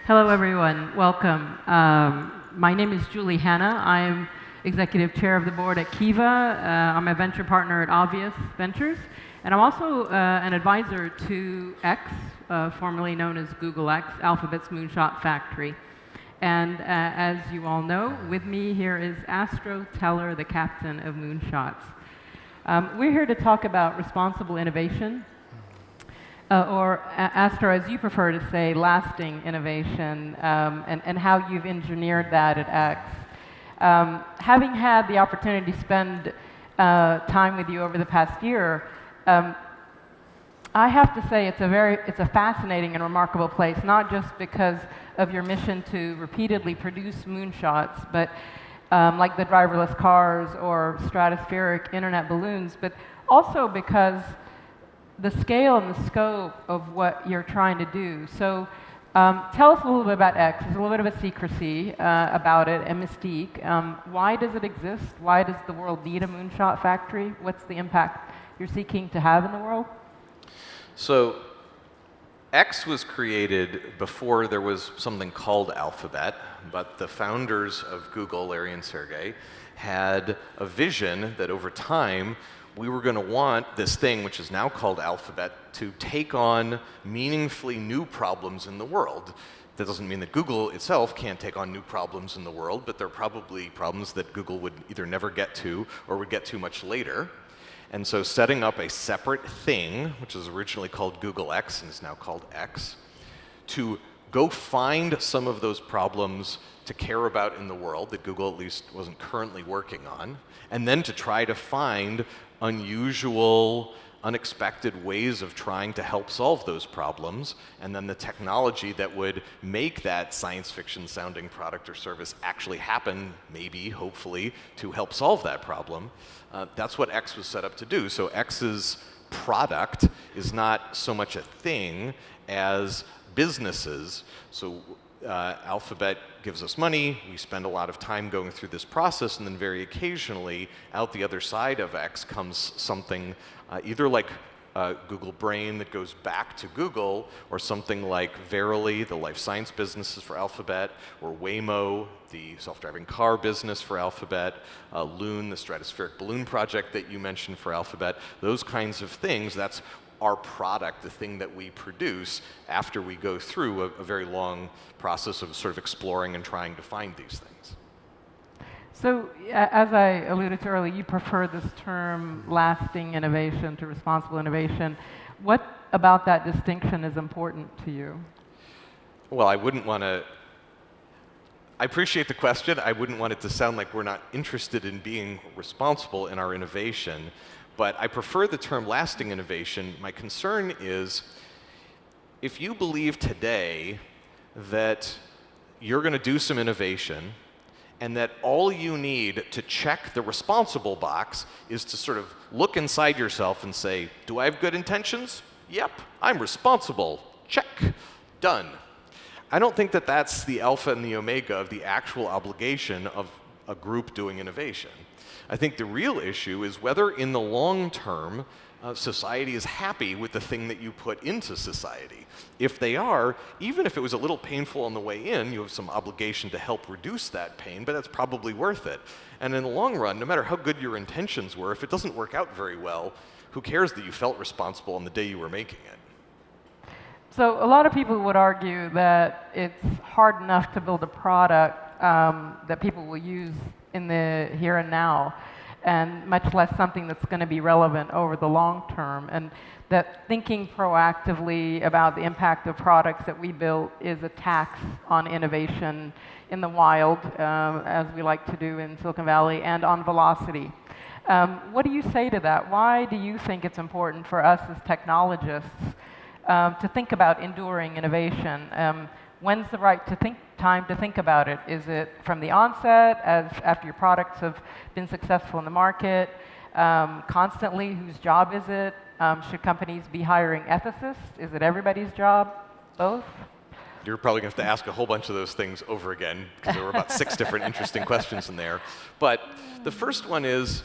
Hello, everyone. Welcome. My name is Julie Hanna. I'm executive chair of the board at Kiva. I'm a venture partner at Obvious Ventures. And I'm also an advisor to X, formerly known as Google X, Alphabet's moonshot factory. And as you all know, with me here is Astro Teller, the Captain of Moonshots. We're here to talk about responsible innovation, or Astro, as you prefer to say, lasting innovation, and how you've engineered that at X. Having had the opportunity to spend time with you over the past year, I have to say it's a fascinating and remarkable place, not just because of your mission to repeatedly produce moonshots, but like the driverless cars or stratospheric internet balloons, but also because the scale and the scope of what you're trying to do. So tell us a little bit about X. There's a little bit of a secrecy about it, a mystique. Why does it exist? Why does the world need a moonshot factory? What's the impact you're seeking to have in the world? So X was created before there was something called Alphabet, but the founders of Google, Larry and Sergey, had a vision that over time we were going to want this thing, which is now called Alphabet, to take on meaningfully new problems in the world. That doesn't mean that Google itself can't take on new problems in the world, but they're probably problems that Google would either never get to or would get to much later. And so setting up a separate thing, which was originally called Google X and is now called X, to go find some of those problems to care about in the world that Google at least wasn't currently working on, and then to try to find unusual, unexpected ways of trying to help solve those problems, and then the technology that would make that science fiction sounding product or service actually happen, maybe, hopefully, to help solve that problem. That's what X was set up to do. So X's product is not so much a thing as businesses. So Alphabet gives us money, we spend a lot of time going through this process, and then very occasionally, out the other side of X comes something either like Google Brain that goes back to Google, or something like Verily, the life science businesses for Alphabet, or Waymo, the self-driving car business for Alphabet, Loon, the stratospheric balloon project that you mentioned for Alphabet, those kinds of things. That's our product, the thing that we produce after we go through a very long process of sort of exploring and trying to find these things. So, as I alluded to earlier, you prefer this term lasting innovation to responsible innovation. What about that distinction is important to you? Well, I wouldn't want to. I appreciate the question. I wouldn't want it to sound like we're not interested in being responsible in our innovation. But I prefer the term lasting innovation. My concern is if you believe today that you're going to do some innovation and that all you need to check the responsible box is to sort of look inside yourself and say, do I have good intentions? Yep, I'm responsible. Check. Done. I don't think that that's the alpha and the omega of the actual obligation of a group doing innovation. I think the real issue is whether in the long term society is happy with the thing that you put into society. If they are, even if it was a little painful on the way in, you have some obligation to help reduce that pain, but that's probably worth it. And in the long run, no matter how good your intentions were, if it doesn't work out very well, who cares that you felt responsible on the day you were making it? So a lot of people would argue that it's hard enough to build a product that people will use in the here and now, and much less something that's going to be relevant over the long term, and that thinking proactively about the impact of products that we build is a tax on innovation in the wild, as we like to do in Silicon Valley, and on velocity. What do you say to that? Why do you think it's important for us as technologists to think about enduring innovation? When's the right time to think about it? Is it from the onset, after your products have been successful in the market, constantly? Whose job is it? Should companies be hiring ethicists? Is it everybody's job? Both? You're probably going to have to ask a whole bunch of those things over again, because there were about 6 different interesting questions in there. But the first one is,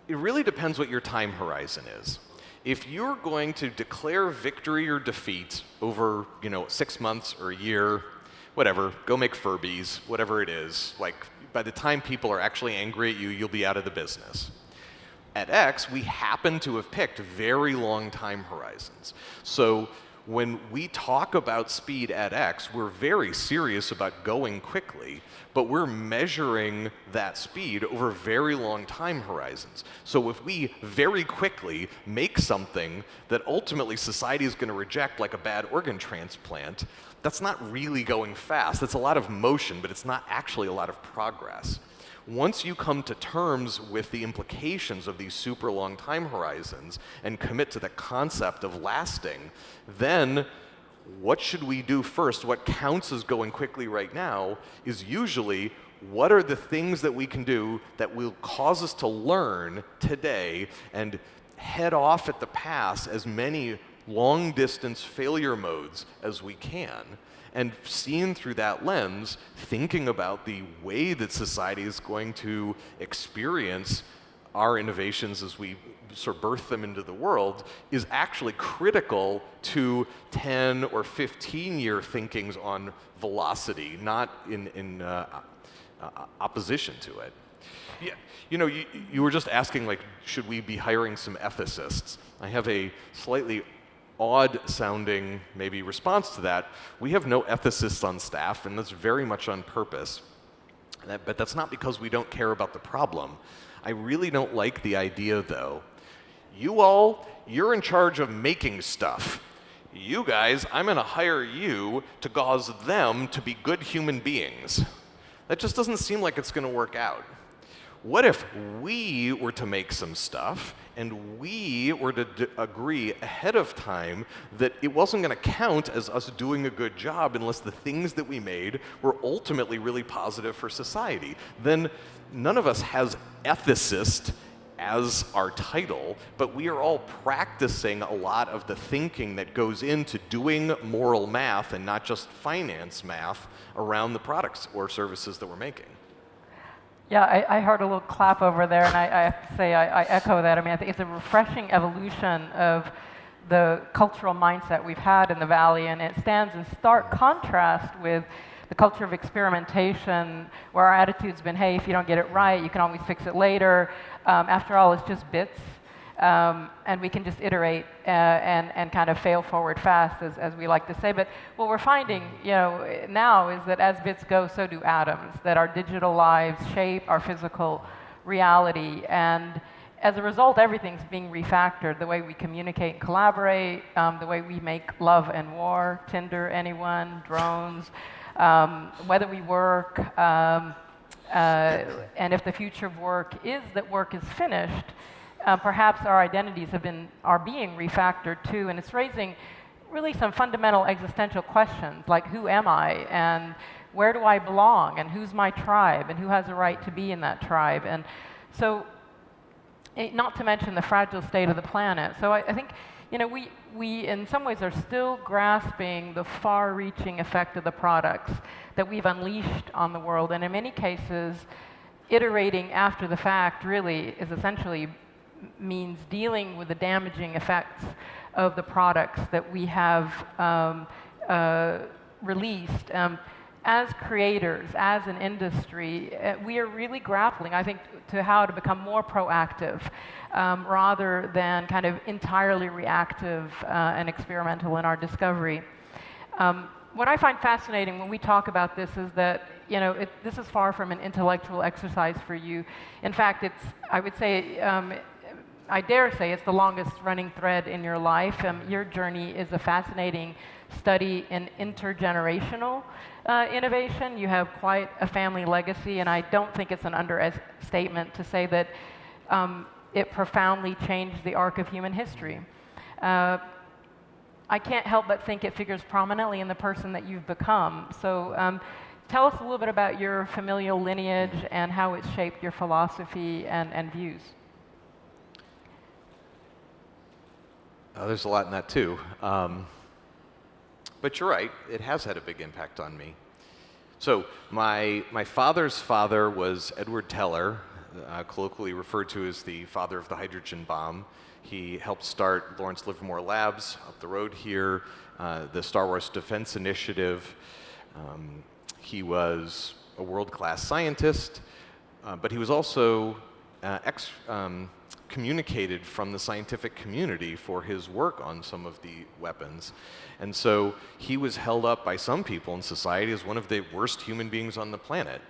it really depends what your time horizon is. If you're going to declare victory or defeat over 6 months or a year, whatever, go make Furbies, whatever it is. Like, by the time people are actually angry at you, you'll be out of the business. At X, we happen to have picked very long time horizons. So when we talk about speed at X, we're very serious about going quickly, but we're measuring that speed over very long time horizons. So if we very quickly make something that ultimately society is going to reject, like a bad organ transplant, that's not really going fast. That's a lot of motion, but it's not actually a lot of progress. Once you come to terms with the implications of these super long time horizons and commit to the concept of lasting, then what should we do first? What counts as going quickly right now is usually what are the things that we can do that will cause us to learn today and head off at the pass as many long-distance failure modes as we can. And seen through that lens, thinking about the way that society is going to experience our innovations as we sort of birth them into the world is actually critical to 10 or 15-year thinkings on velocity, not in opposition to it. Yeah, you know, you were just asking, like, should we be hiring some ethicists? I have a slightly odd-sounding, maybe, response to that. We have no ethicists on staff, and that's very much on purpose. But that's not because we don't care about the problem. I really don't like the idea, though. You all, you're in charge of making stuff. You guys, I'm going to hire you to cause them to be good human beings. That just doesn't seem like it's going to work out. What if we were to make some stuff and we were to agree ahead of time that it wasn't going to count as us doing a good job unless the things that we made were ultimately really positive for society? Then none of us has ethicist as our title, but we are all practicing a lot of the thinking that goes into doing moral math and not just finance math around the products or services that we're making. Yeah, I heard a little clap over there, and I have to say I echo that. I mean, I think it's a refreshing evolution of the cultural mindset we've had in the Valley, and it stands in stark contrast with the culture of experimentation, where our attitude's been, hey, if you don't get it right, you can always fix it later. After all, it's just bits, and we can just iterate and kind of fail forward fast, as we like to say. But what we're finding, you know, now is that as bits go, so do atoms. That our digital lives shape our physical reality, and as a result, everything's being refactored. The way we communicate and collaborate, the way we make love and war, Tinder, anyone, drones, whether we work, and if the future of work is that work is finished. Perhaps our identities are being refactored too, and it's raising really some fundamental existential questions like who am I, and where do I belong, and who's my tribe, and who has a right to be in that tribe, and so not to mention the fragile state of the planet. So I think, you know, we in some ways are still grasping the far-reaching effect of the products that we've unleashed on the world, and in many cases, iterating after the fact really is essentially means dealing with the damaging effects of the products that we have released. As creators, as an industry, we are really grappling, I think, to how to become more proactive rather than kind of entirely reactive and experimental in our discovery. What I find fascinating when we talk about this is that, you know, this is far from an intellectual exercise for you. In fact, I would say, I dare say it's the longest running thread in your life. Your journey is a fascinating study in intergenerational innovation. You have quite a family legacy, and I don't think it's an understatement to say that it profoundly changed the arc of human history. I can't help but think it figures prominently in the person that you've become. So tell us a little bit about your familial lineage and how it shaped your philosophy and views. There's a lot in that, too. But you're right, it has had a big impact on me. So my father's father was Edward Teller, colloquially referred to as the father of the hydrogen bomb. He helped start Lawrence Livermore Labs up the road here, the Star Wars Defense Initiative. He was a world-class scientist, but he was also communicated from the scientific community for his work on some of the weapons. And so he was held up by some people in society as one of the worst human beings on the planet.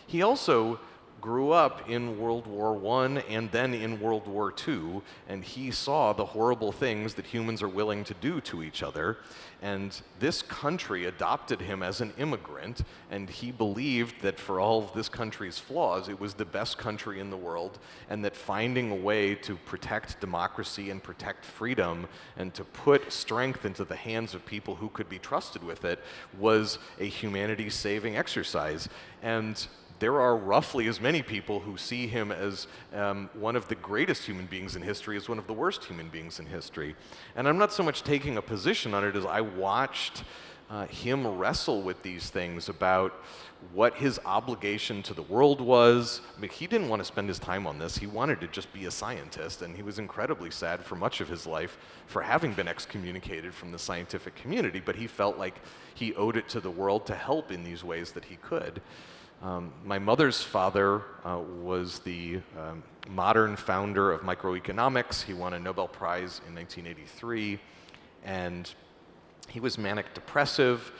He also grew up in World War I and then in World War II, and he saw the horrible things that humans are willing to do to each other. And this country adopted him as an immigrant, and he believed that for all of this country's flaws, it was the best country in the world, and that finding a way to protect democracy and protect freedom and to put strength into the hands of people who could be trusted with it was a humanity-saving exercise. And there are roughly as many people who see him as one of the greatest human beings in history as one of the worst human beings in history. And I'm not so much taking a position on it as I watched him wrestle with these things about what his obligation to the world was. I mean, he didn't want to spend his time on this. He wanted to just be a scientist, and he was incredibly sad for much of his life for having been excommunicated from the scientific community, but he felt like he owed it to the world to help in these ways that he could. My mother's father was the modern founder of microeconomics. He won a Nobel Prize in 1983, and he was manic depressive,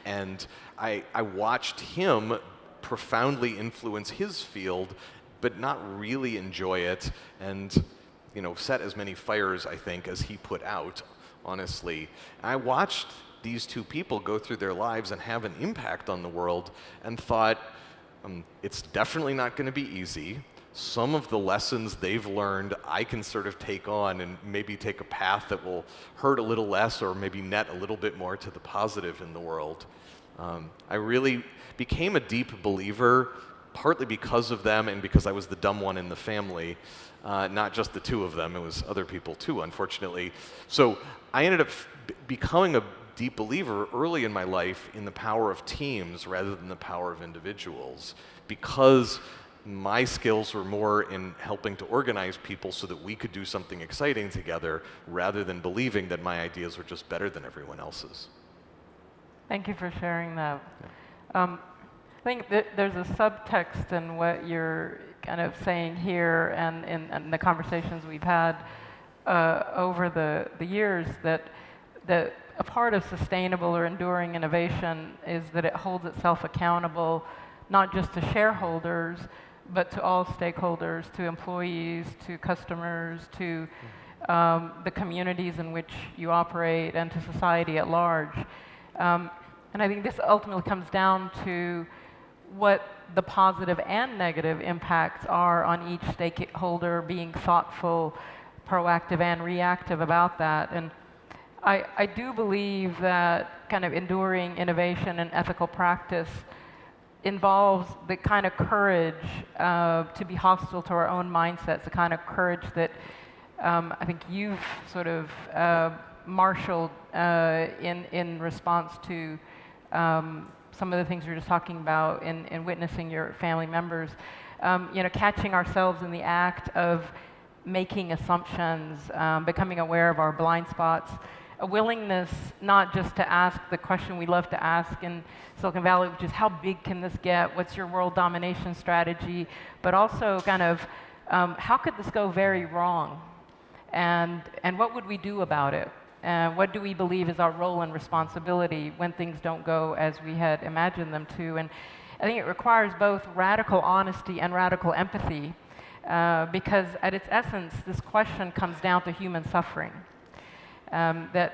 and I watched him profoundly influence his field, but not really enjoy it, and set as many fires, I think, as he put out, honestly. I watched these two people go through their lives and have an impact on the world, and thought, it's definitely not going to be easy. Some of the lessons they've learned I can sort of take on and maybe take a path that will hurt a little less or maybe net a little bit more to the positive in the world. I really became a deep believer, partly because of them and because I was the dumb one in the family. Not just the two of them, it was other people too, unfortunately. So I ended up becoming a deep believer early in my life in the power of teams rather than the power of individuals, because my skills were more in helping to organize people so that we could do something exciting together rather than believing that my ideas were just better than everyone else's. Thank you for sharing that. I think that there's a subtext in what you're kind of saying here and in the conversations we've had over the years, that a part of sustainable or enduring innovation is that it holds itself accountable not just to shareholders, but to all stakeholders, to employees, to customers, to the communities in which you operate, and to society at large. And I think this ultimately comes down to what the positive and negative impacts are on each stakeholder, being thoughtful, proactive, and reactive about that. And I do believe that kind of enduring innovation and ethical practice involves the kind of courage to be hostile to our own mindsets, the kind of courage that I think you've sort of marshaled in response to some of the things we were just talking about in witnessing your family members. Catching ourselves in the act of making assumptions, becoming aware of our blind spots, a willingness not just to ask the question we love to ask in Silicon Valley, which is how big can this get? What's your world domination strategy? But also kind of how could this go very wrong? And what would we do about it? What do we believe is our role and responsibility when things don't go as we had imagined them to? And I think it requires both radical honesty and radical empathy, because at its essence, this question comes down to human suffering. The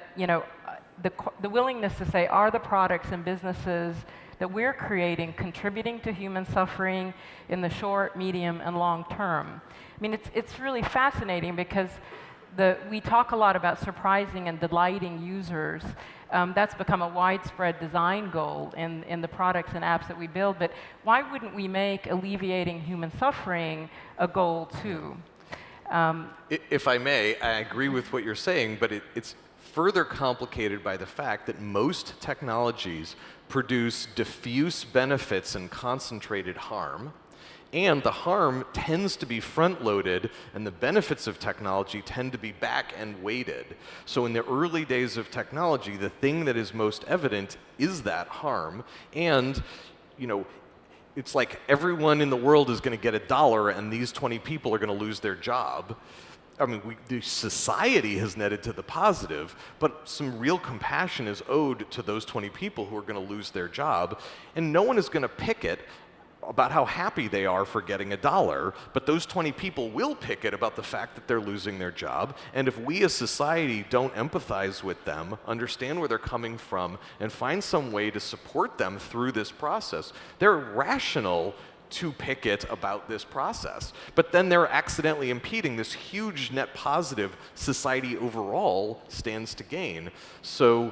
willingness to say, are the products and businesses that we're creating contributing to human suffering in the short, medium, and long term? I mean, it's really fascinating because we talk a lot about surprising and delighting users. That's become a widespread design goal in the products and apps that we build, but why wouldn't we make alleviating human suffering a goal too? If I may, I agree with what you're saying, but it's further complicated by the fact that most technologies produce diffuse benefits and concentrated harm, And the harm tends to be front-loaded, and the benefits of technology tend to be back-end weighted. So in the early days of technology, the thing that is most evident is that harm. And, you know, it's like everyone in the world is going to get $1, and these 20 people are going to lose their job. I mean, the society has netted to the positive, but some real compassion is owed to those 20 people who are going to lose their job, and no one is going to pick it about how happy they are for getting $1, but those 20 people will pick it about the fact that they're losing their job, and if we as society don't empathize with them, understand where they're coming from, and find some way to support them through this process, they're rational to picket about this process. But then they're accidentally impeding this huge net positive society overall stands to gain. So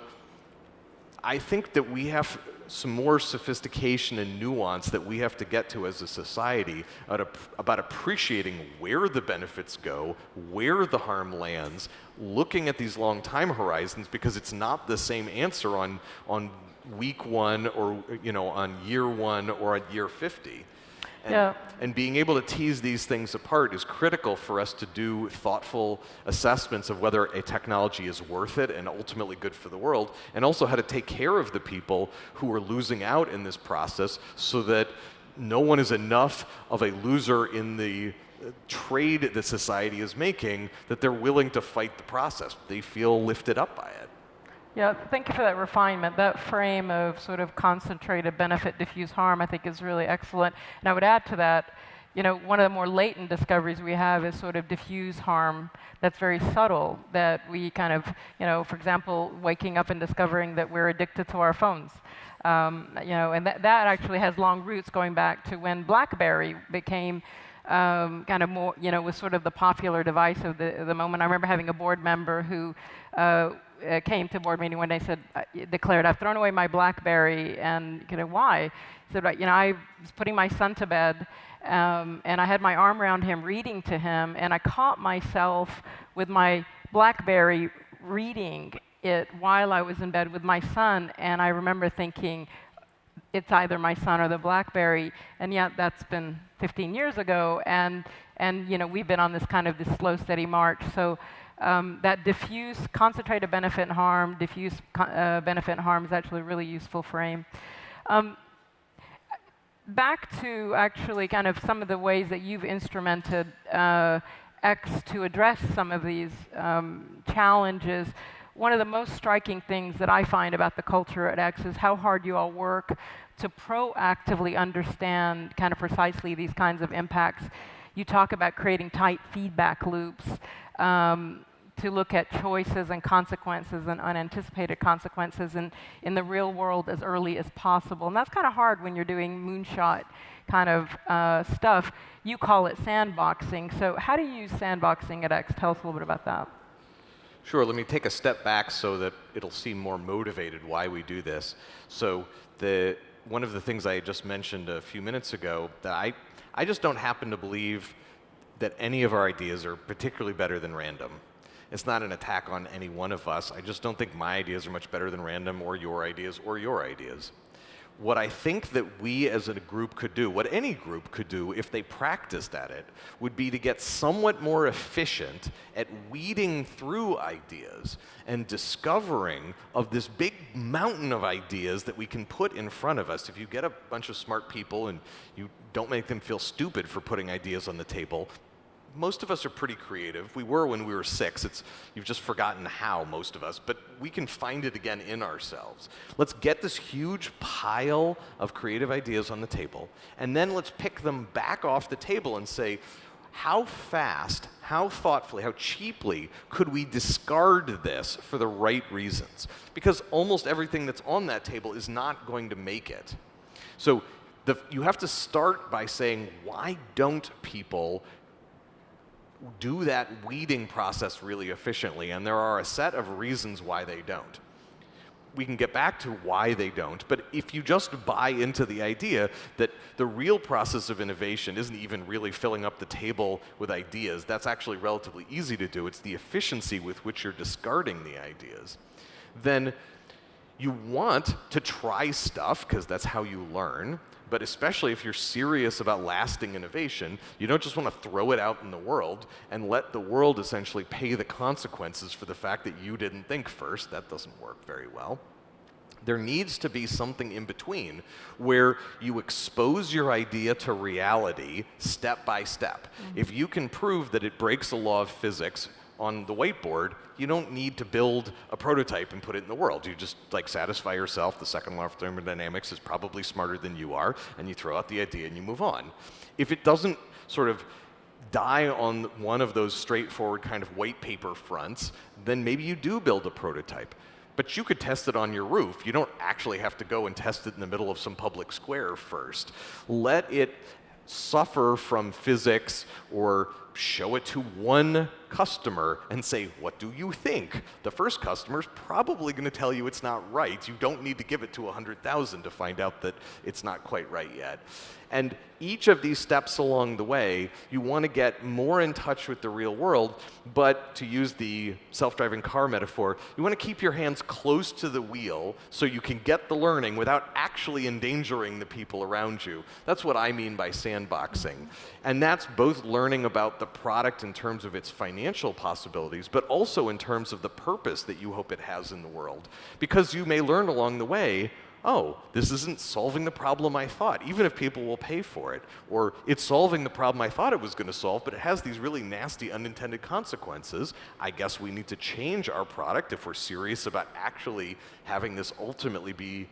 I think that we have some more sophistication and nuance that we have to get to as a society about appreciating where the benefits go, where the harm lands, looking at these long time horizons, because it's not the same answer on week 1 or on year 1 or on year 50. And being able to tease these things apart is critical for us to do thoughtful assessments of whether a technology is worth it and ultimately good for the world, and also how to take care of the people who are losing out in this process so that no one is enough of a loser in the trade that society is making that they're willing to fight the process. They feel lifted up by it. Yeah, thank you for that refinement. That frame of sort of concentrated benefit, diffuse harm, I think is really excellent. And I would add to that, one of the more latent discoveries we have is sort of diffuse harm that's very subtle, that we kind of, for example, waking up and discovering that we're addicted to our phones. And that actually has long roots going back to when BlackBerry became kind of more, was sort of the popular device of the moment. I remember having a board member who came to a board meeting one day and said, declared, I've thrown away my BlackBerry, and why? He said, I was putting my son to bed, and I had my arm around him reading to him, and I caught myself with my BlackBerry reading it while I was in bed with my son, and I remember thinking, it's either my son or the BlackBerry, and yet that's been 15 years ago, and we've been on this kind of this slow, steady march. So that diffuse, concentrated benefit and harm, diffuse benefit and harm is actually a really useful frame. Back to actually kind of some of the ways that you've instrumented X to address some of these challenges. One of the most striking things that I find about the culture at X is how hard you all work to proactively understand kind of precisely these kinds of impacts. You talk about creating tight feedback loops to look at choices and consequences and unanticipated consequences in the real world as early as possible. And that's kind of hard when you're doing moonshot kind of stuff. You call it sandboxing. So how do you use sandboxing at X? Tell us a little bit about that. Sure, let me take a step back so that it'll seem more motivated why we do this. So one of the things I just mentioned a few minutes ago, that I just don't happen to believe that any of our ideas are particularly better than random. It's not an attack on any one of us. I just don't think my ideas are much better than random or your ideas or your ideas. What I think that we as a group could do, what any group could do if they practiced at it, would be to get somewhat more efficient at weeding through ideas and discovering of this big mountain of ideas that we can put in front of us. If you get a bunch of smart people and you don't make them feel stupid for putting ideas on the table, most of us are pretty creative. We were when we were 6. You've just forgotten how, most of us, but we can find it again in ourselves. Let's get this huge pile of creative ideas on the table, and then let's pick them back off the table and say, how fast, how thoughtfully, how cheaply could we discard this for the right reasons? Because almost everything that's on that table is not going to make it. So you have to start by saying, why don't people do that weeding process really efficiently? And there are a set of reasons why they don't. We can get back to why they don't, but if you just buy into the idea that the real process of innovation isn't even really filling up the table with ideas, that's actually relatively easy to do. It's the efficiency with which you're discarding the ideas. Then You want to try stuff, because that's how you learn. But especially if you're serious about lasting innovation, you don't just want to throw it out in the world and let the world essentially pay the consequences for the fact that you didn't think first. That doesn't work very well. There needs to be something in between where you expose your idea to reality step by step. If you can prove that it breaks a law of physics on the whiteboard, you don't need to build a prototype and put it in the world. You just satisfy yourself the second law of thermodynamics is probably smarter than you are, and you throw out the idea and you move on. If it doesn't sort of die on one of those straightforward kind of white paper fronts, then maybe you do build a prototype. But you could test it on your roof. You don't actually have to go and test it in the middle of some public square first. Let it suffer from physics, or show it to one customer and say, what do you think? The first customer's probably going to tell you it's not right. You don't need to give it to 100,000 to find out that it's not quite right yet. And each of these steps along the way, you want to get more in touch with the real world, but to use the self-driving car metaphor, you want to keep your hands close to the wheel so you can get the learning without actually endangering the people around you. That's what I mean by sandboxing. And that's both learning about the product in terms of its financial possibilities, but also in terms of the purpose that you hope it has in the world. Because you may learn along the way, oh, this isn't solving the problem I thought, even if people will pay for it. Or it's solving the problem I thought it was going to solve, but it has these really nasty unintended consequences. I guess we need to change our product if we're serious about actually having this ultimately be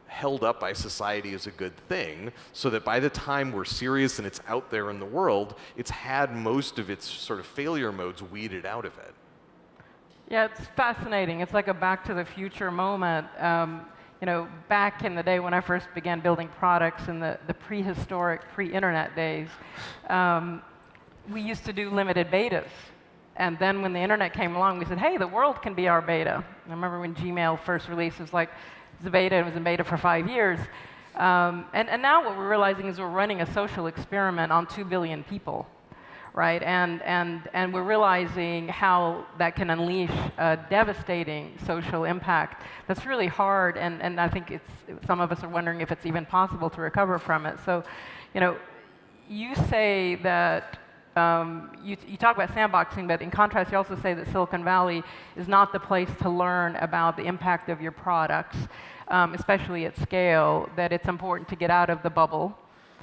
held up by society as a good thing, so that by the time we're serious and it's out there in the world, it's had most of its sort of failure modes weeded out of it. Yeah, it's fascinating. It's like a Back to the Future moment. You know, back in the day when I first began building products in the prehistoric, pre-internet days, we used to do limited betas. And then when the internet came along, we said, hey, the world can be our beta. I remember when Gmail first released, it was like, it's a beta, it was in beta for 5 years. And now what we're realizing is we're running a social experiment on 2 billion people, right? And we're realizing how that can unleash a devastating social impact that's really hard, and I think some of us are wondering if it's even possible to recover from it. So, you know, you say that you talk about sandboxing, but in contrast, you also say that Silicon Valley is not the place to learn about the impact of your products, especially at scale, that it's important to get out of the bubble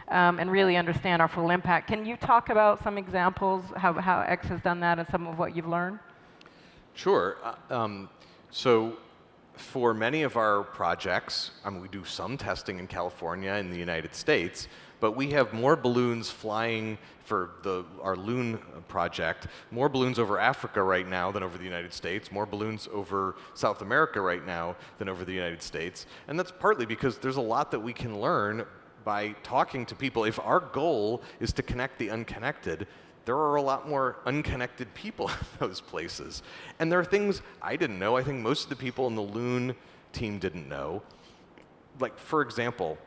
and really understand our full impact. Can you talk about some examples, how X has done that and some of what you've learned? Sure. So for many of our projects, we do some testing in California and the United States, but we have more balloons flying for our Loon project, more balloons over Africa right now than over the United States, more balloons over South America right now than over the United States. And that's partly because there's a lot that we can learn by talking to people. If our goal is to connect the unconnected, there are a lot more unconnected people in those places. And there are things I didn't know. I think most of the people in the Loon team didn't know. Like, for example,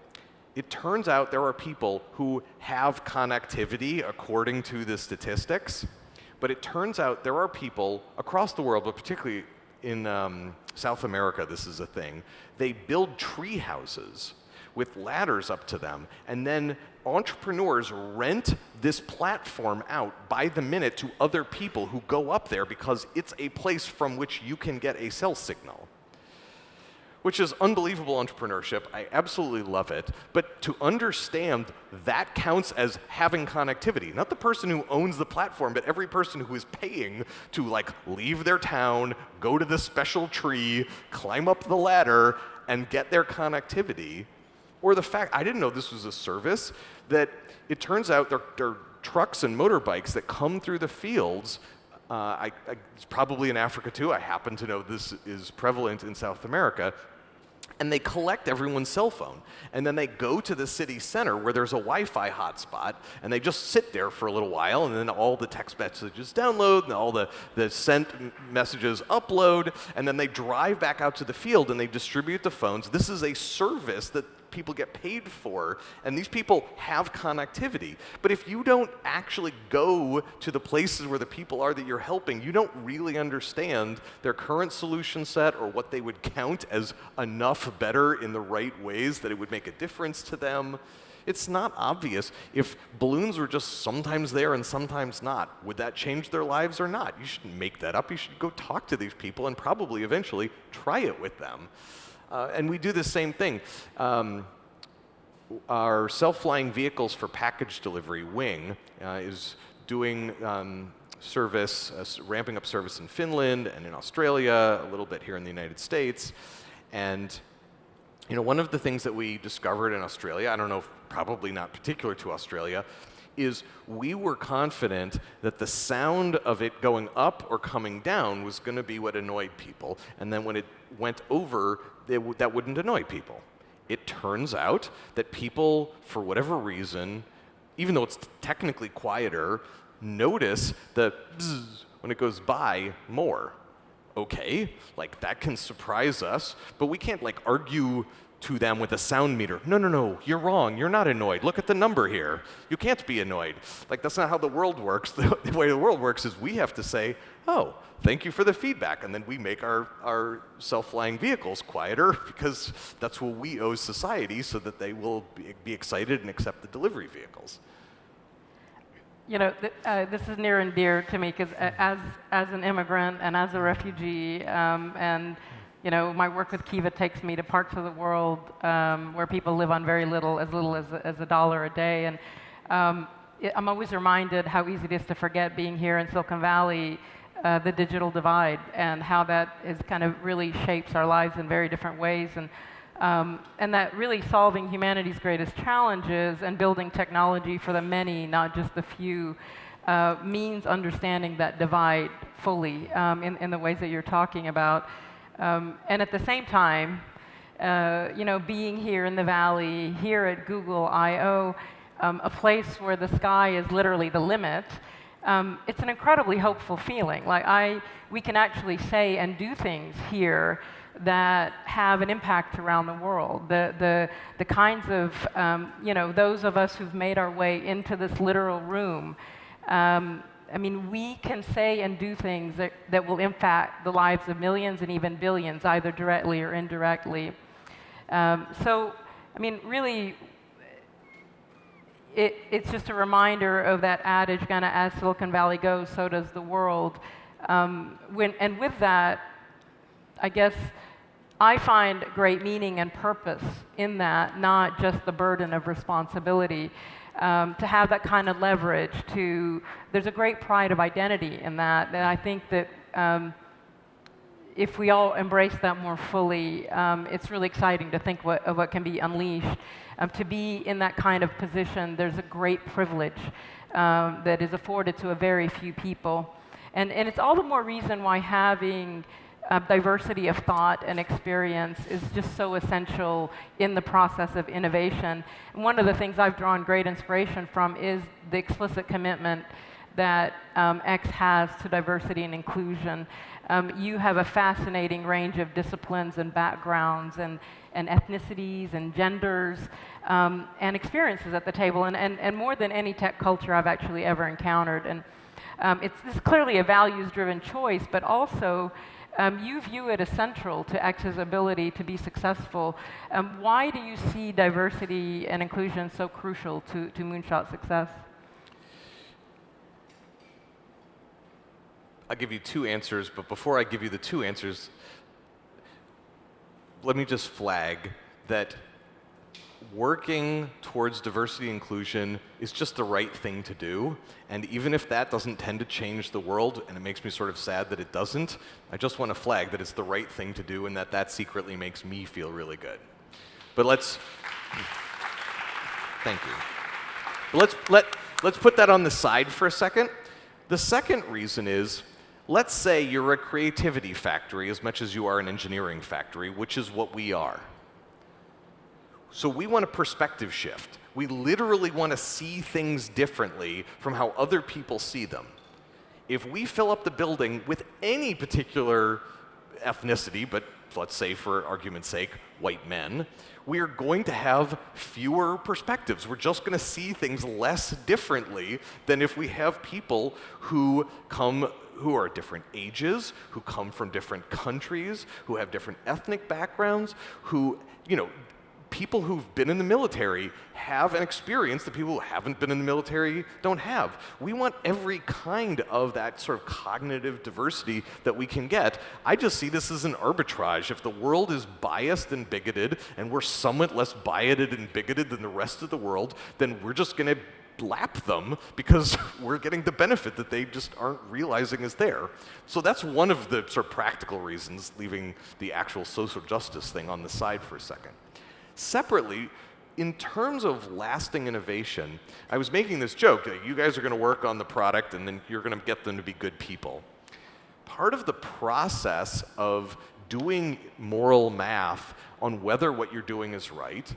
it turns out there are people who have connectivity according to the statistics, but it turns out there are people across the world, but particularly in South America, this is a thing. They build tree houses with ladders up to them, and then entrepreneurs rent this platform out by the minute to other people who go up there because it's a place from which you can get a cell signal, which is unbelievable entrepreneurship. I absolutely love it. But to understand that counts as having connectivity. Not the person who owns the platform, but every person who is paying to leave their town, go to the special tree, climb up the ladder, and get their connectivity. Or the fact, I didn't know this was a service, that it turns out there are trucks and motorbikes that come through the fields. It's probably in Africa too. I happen to know this is prevalent in South America. And they collect everyone's cell phone. And then they go to the city center where there's a Wi-Fi hotspot, and they just sit there for a little while, and then all the text messages download, and all the sent messages upload, and then they drive back out to the field, and they distribute the phones. This is a service that people get paid for, and these people have connectivity. But if you don't actually go to the places where the people are that you're helping, you don't really understand their current solution set or what they would count as enough better in the right ways that it would make a difference to them. It's not obvious. If balloons were just sometimes there and sometimes not, would that change their lives or not? You shouldn't make that up. You should go talk to these people and probably eventually try it with them. And we do the same thing. Our self-flying vehicles for package delivery, Wing, is doing service, ramping up service in Finland and in Australia, a little bit here in the United States. And one of the things that we discovered in Australia, I don't know, probably not particular to Australia, is we were confident that the sound of it going up or coming down was going to be what annoyed people. And then when it went over, that wouldn't annoy people. It turns out that people, for whatever reason, even though it's technically quieter, notice the bzzz when it goes by more. Okay, like that can surprise us, but we can't like argue to them with a sound meter. No, you're wrong. You're not annoyed. Look at the number here. You can't be annoyed. Like that's not how the world works. The way the world works is we have to say, oh, thank you for the feedback, and then we make our self-flying vehicles quieter because that's what we owe society so that they will be excited and accept the delivery vehicles. This is near and dear to me because as an immigrant and as a refugee, and my work with Kiva takes me to parts of the world where people live on very little as $1 a day, and I'm always reminded how easy it is to forget being here in Silicon Valley, the digital divide, and how that is kind of really shapes our lives in very different ways, and that really solving humanity's greatest challenges and building technology for the many, not just the few, means understanding that divide fully in the ways that you're talking about. And at the same time, being here in the Valley, here at Google I/O, a place where the sky is literally the limit, it's an incredibly hopeful feeling. We can actually say and do things here that have an impact around the world. The kinds of, those of us who've made our way into this literal room, we can say and do things that will impact the lives of millions and even billions, either directly or indirectly. Really, it's just a reminder of that adage, kind of as Silicon Valley goes, so does the world. And with that, I guess I find great meaning and purpose in that, not just the burden of responsibility. To have that kind of leverage, there's a great pride of identity in that, and I think that if we all embrace that more fully, it's really exciting to think of what can be unleashed. To be in that kind of position, there's a great privilege that is afforded to a very few people. And it's all the more reason why having diversity of thought and experience is just so essential in the process of innovation. And one of the things I've drawn great inspiration from is the explicit commitment that X has to diversity and inclusion. You have a fascinating range of disciplines and backgrounds and ethnicities and genders and experiences at the table, and more than any tech culture I've actually ever encountered. And it's clearly a values-driven choice, but also you view it as central to X's ability to be successful. Why do you see diversity and inclusion so crucial to Moonshot's success? I'll give you two answers, but before I give you the two answers, let me just flag that working towards diversity and inclusion is just the right thing to do. And even if that doesn't tend to change the world, and it makes me sort of sad that it doesn't, I just want to flag that it's the right thing to do and that secretly makes me feel really good. But thank you. But let's put that on the side for a second. The second reason is, let's say you're a creativity factory as much as you are an engineering factory, which is what we are. So we want a perspective shift. We literally want to see things differently from how other people see them. If we fill up the building with any particular ethnicity, but let's say for argument's sake, white men, we are going to have fewer perspectives. We're just going to see things less differently than if we have people who are different ages, who come from different countries, who have different ethnic backgrounds, who, people who've been in the military have an experience that people who haven't been in the military don't have. We want every kind of that sort of cognitive diversity that we can get. I just see this as an arbitrage. If the world is biased and bigoted, and we're somewhat less bigoted and bigoted than the rest of the world, then we're just going to lap them because we're getting the benefit that they just aren't realizing is there. So that's one of the sort of practical reasons, leaving the actual social justice thing on the side for a second. Separately, in terms of lasting innovation, I was making this joke that you guys are going to work on the product and then you're going to get them to be good people. Part of the process of doing moral math on whether what you're doing is right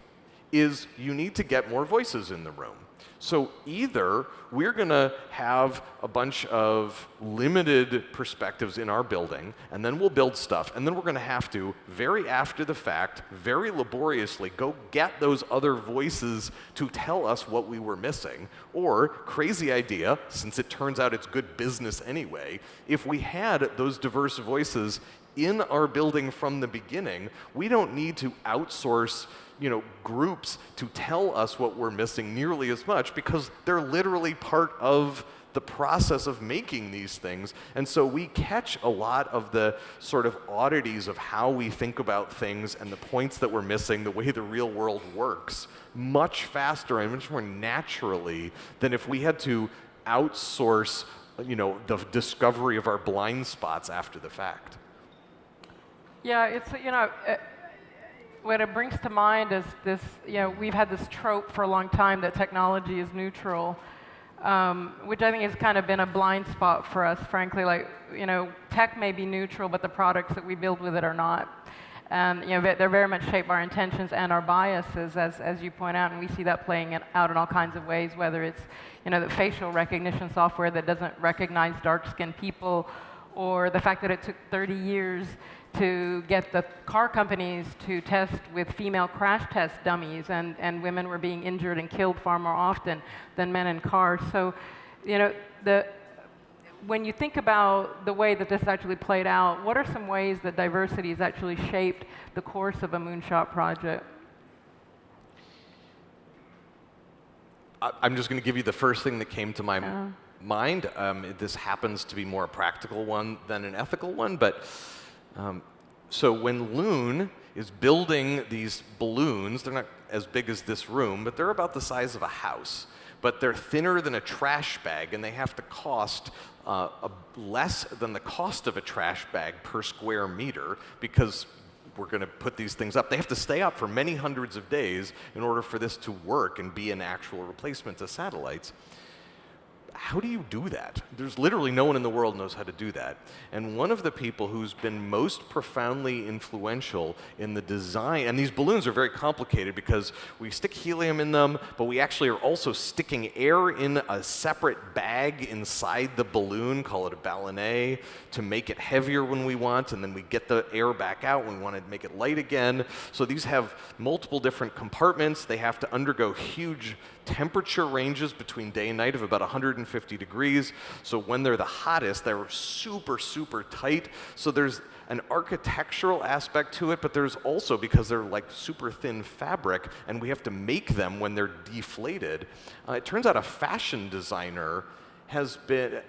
is you need to get more voices in the room. So either we're going to have a bunch of limited perspectives in our building, and then we'll build stuff, and then we're going to have to, very after the fact, very laboriously go get those other voices to tell us what we were missing. Or, crazy idea, since it turns out it's good business anyway, if we had those diverse voices in our building from the beginning, we don't need to outsource groups to tell us what we're missing nearly as much because they're literally part of the process of making these things. And so we catch a lot of the sort of oddities of how we think about things and the points that we're missing, the way the real world works, much faster and much more naturally than if we had to outsource, the discovery of our blind spots after the fact. Yeah, it's, what it brings to mind is this, we've had this trope for a long time that technology is neutral, which I think has kind of been a blind spot for us, frankly. Like, tech may be neutral, but the products that we build with it are not. And, they're very much shaped by our intentions and our biases, as you point out, and we see that playing out in all kinds of ways, whether it's, the facial recognition software that doesn't recognize dark-skinned people, or the fact that it took 30 years to get the car companies to test with female crash test dummies, and women were being injured and killed far more often than men in cars. So, when you think about the way that this actually played out, what are some ways that diversity has actually shaped the course of a moonshot project? I'm just going to give you the first thing that came to my mind. This happens to be more a practical one than an ethical one, but so when Loon is building these balloons, they're not as big as this room, but they're about the size of a house. But they're thinner than a trash bag, and they have to cost less than the cost of a trash bag per square meter because we're going to put these things up. They have to stay up for many hundreds of days in order for this to work and be an actual replacement to satellites. How do you do that? There's literally no one in the world knows how to do that. And one of the people who's been most profoundly influential in the design, and these balloons are very complicated because we stick helium in them, but we actually are also sticking air in a separate bag inside the balloon, call it a ballonnet, to make it heavier when we want, and then we get the air back out when we want to make it light again. So these have multiple different compartments. They have to undergo huge temperature ranges between day and night of about 150 degrees. So when they're the hottest, they're super, super tight. So there's an architectural aspect to it, but there's also, because they're like super thin fabric, and we have to make them when they're deflated. It turns out a fashion designer has been,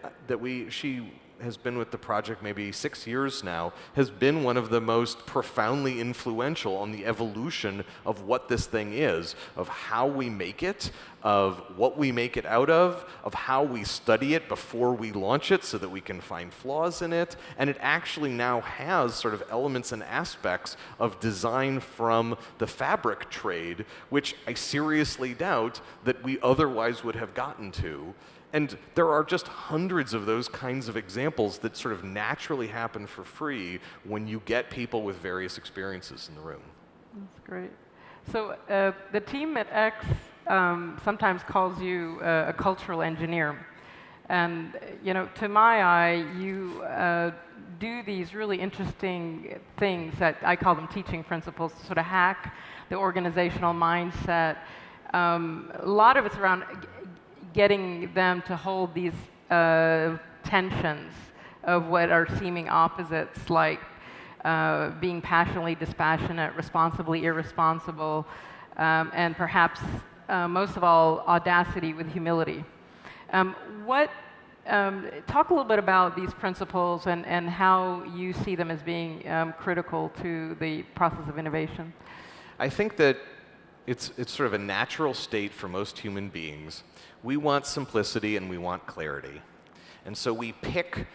she has been with the project maybe 6 years now, has been one of the most profoundly influential on the evolution of what this thing is, of how we make it, of what we make it out of how we study it before we launch it so that we can find flaws in it. And it actually now has sort of elements and aspects of design from the fabric trade, which I seriously doubt that we otherwise would have gotten to. And there are just hundreds of those kinds of examples that sort of naturally happen for free when you get people with various experiences in the room. That's great. So the team at X sometimes calls you a cultural engineer. And to my eye, you do these really interesting things that I call them teaching principles to sort of hack the organizational mindset. A lot of it's around getting them to hold these tensions of what are seeming opposites, like being passionately dispassionate, responsibly irresponsible, and perhaps most of all, audacity with humility. Talk a little bit about these principles and how you see them as being critical to the process of innovation. I think that it's sort of a natural state for most human beings. We want simplicity and we want clarity. And so we pick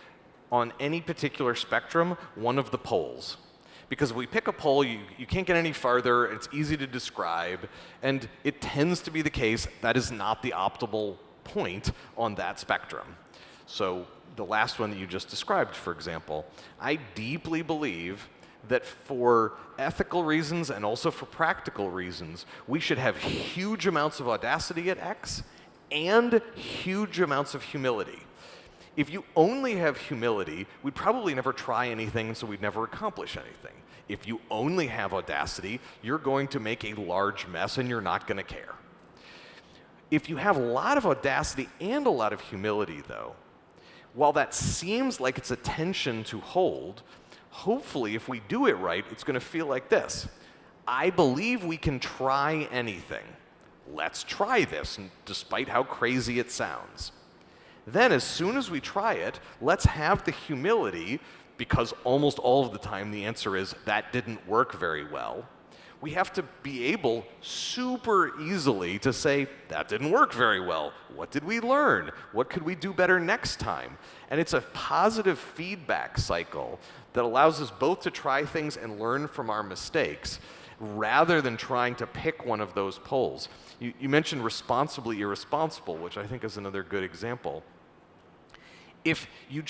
on any particular spectrum one of the poles. Because if we pick a pole, you can't get any farther, it's easy to describe, and it tends to be the case that is not the optimal point on that spectrum. So the last one that you just described, for example, I deeply believe that for ethical reasons and also for practical reasons, we should have huge amounts of audacity at X and huge amounts of humility. If you only have humility, we'd probably never try anything, so we'd never accomplish anything. If you only have audacity, you're going to make a large mess and you're not going to care. If you have a lot of audacity and a lot of humility, though, while that seems like it's a tension to hold, hopefully if we do it right, it's going to feel like this. I believe we can try anything. Let's try this, despite how crazy it sounds. Then as soon as we try it, let's have the humility, because almost all of the time the answer is that didn't work very well. We have to be able super easily to say, that didn't work very well. What did we learn? What could we do better next time? And it's a positive feedback cycle that allows us both to try things and learn from our mistakes, rather than trying to pick one of those poles. You mentioned responsibly irresponsible, which I think is another good example. If you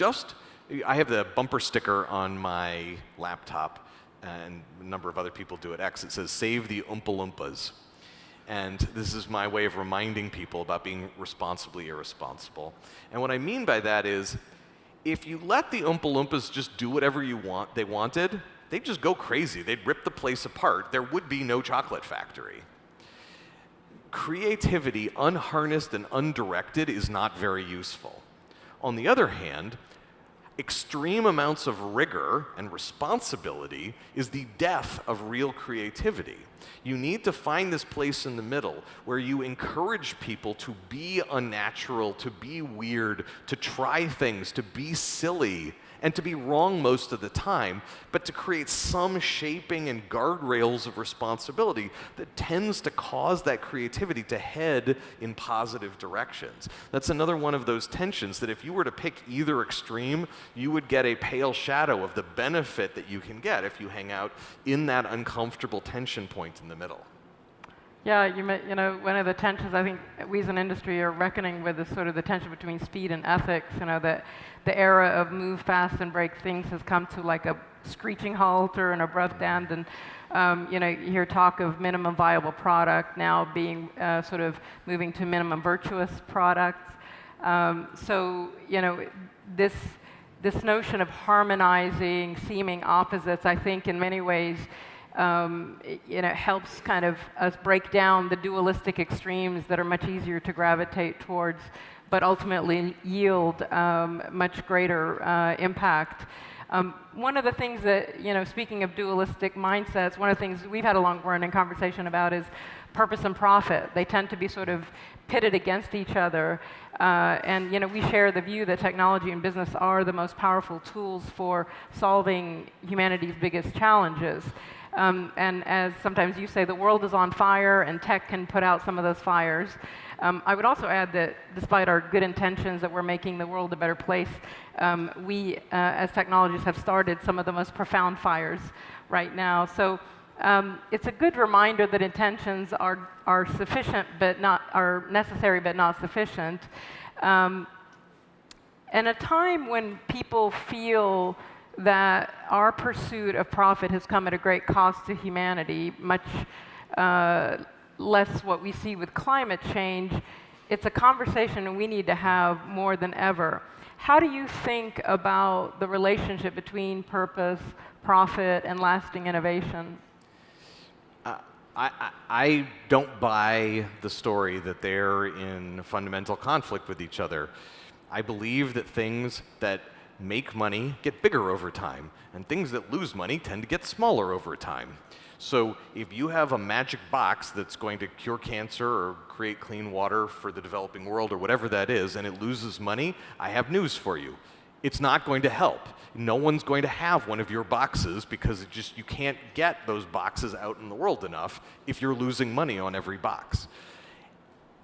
I have the bumper sticker on my laptop, and a number of other people do at X. It says, save the Oompa Loompas. And this is my way of reminding people about being responsibly irresponsible. And what I mean by that is, if you let the Oompa Loompas just do whatever they wanted, they'd just go crazy. They'd rip the place apart. There would be no chocolate factory. Creativity, unharnessed and undirected, is not very useful. On the other hand, extreme amounts of rigor and responsibility is the death of real creativity. You need to find this place in the middle where you encourage people to be unnatural, to be weird, to try things, to be silly, and to be wrong most of the time, but to create some shaping and guardrails of responsibility that tends to cause that creativity to head in positive directions. That's another one of those tensions that if you were to pick either extreme, you would get a pale shadow of the benefit that you can get if you hang out in that uncomfortable tension point in the middle. Yeah, one of the tensions I think we as an industry are reckoning with is sort of the tension between speed and ethics. That the era of move fast and break things has come to like a screeching halt or an abrupt end. And you hear talk of minimum viable product now being sort of moving to minimum virtuous products. This notion of harmonizing seeming opposites, I think in many ways, helps kind of us break down the dualistic extremes that are much easier to gravitate towards, but ultimately yield much greater impact. One of the things that, speaking of dualistic mindsets, one of the things we've had a long-running conversation about is purpose and profit. They tend to be sort of pitted against each other. And we share the view that technology and business are the most powerful tools for solving humanity's biggest challenges. And as sometimes you say, the world is on fire and tech can put out some of those fires. I would also add that despite our good intentions that we're making the world a better place, we as technologists have started some of the most profound fires right now. So it's a good reminder that intentions are sufficient but are necessary but not sufficient. And a time when people feel that our pursuit of profit has come at a great cost to humanity, much less what we see with climate change, it's a conversation we need to have more than ever. How do you think about the relationship between purpose, profit, and lasting innovation? I don't buy the story that they're in fundamental conflict with each other. I believe that things that make money get bigger over time, and things that lose money tend to get smaller over time. So if you have a magic box that's going to cure cancer or create clean water for the developing world or whatever that is, and it loses money, I have news for you. It's not going to help. No one's going to have one of your boxes because you can't get those boxes out in the world enough if you're losing money on every box.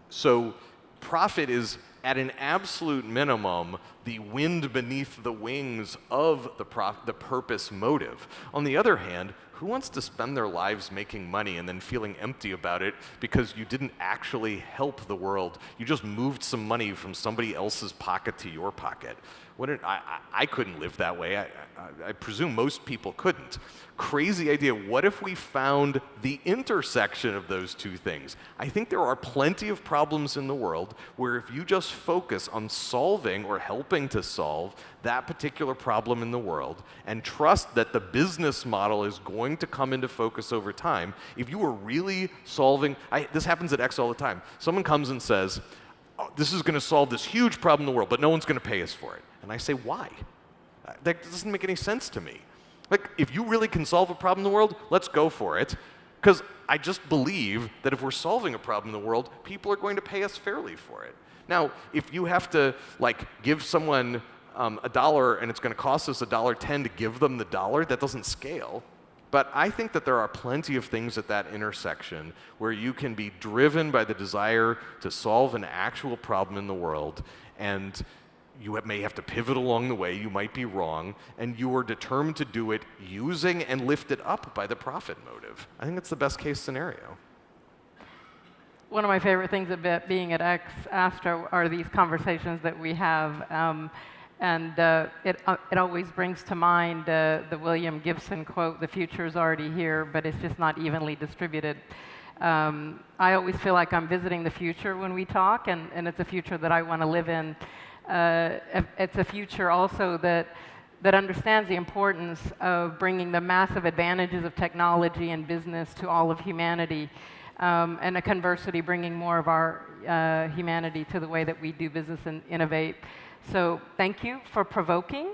So profit is, at an absolute minimum, the wind beneath the wings of the purpose motive. On the other hand, who wants to spend their lives making money and then feeling empty about it because you didn't actually help the world? You just moved some money from somebody else's pocket to your pocket. I couldn't live that way. I presume most people couldn't. Crazy idea. What if we found the intersection of those two things? I think there are plenty of problems in the world where if you just focus on solving or helping to solve that particular problem in the world and trust that the business model is going to come into focus over time, if you are really solving, this happens at X all the time. Someone comes and says, oh, this is going to solve this huge problem in the world, but no one's going to pay us for it. And I say, why? That doesn't make any sense to me. Like, if you really can solve a problem in the world, let's go for it. Because I just believe that if we're solving a problem in the world, people are going to pay us fairly for it. Now, if you have to give someone $1 and it's going to cost us $1.10 to give them the dollar, that doesn't scale. But I think that there are plenty of things at that intersection where you can be driven by the desire to solve an actual problem in the world, and you may have to pivot along the way, you might be wrong, and you are determined to do it using and lifted up by the profit motive. I think that's the best case scenario. One of my favorite things about being at Astro are these conversations that we have. It always brings to mind the William Gibson quote, "The future is already here, but it's just not evenly distributed." I always feel like I'm visiting the future when we talk, and it's a future that I want to live in. It's a future also that understands the importance of bringing the massive advantages of technology and business to all of humanity, and conversely, bringing more of our humanity to the way that we do business and innovate. So thank you for provoking,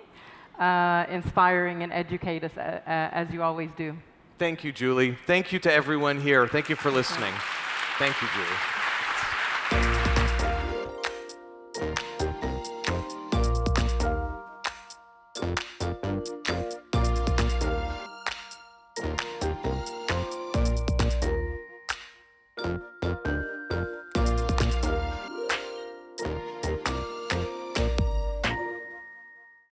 inspiring, and educate us as you always do. Thank you, Julie. Thank you to everyone here. Thank you for listening. Thank you, Julie.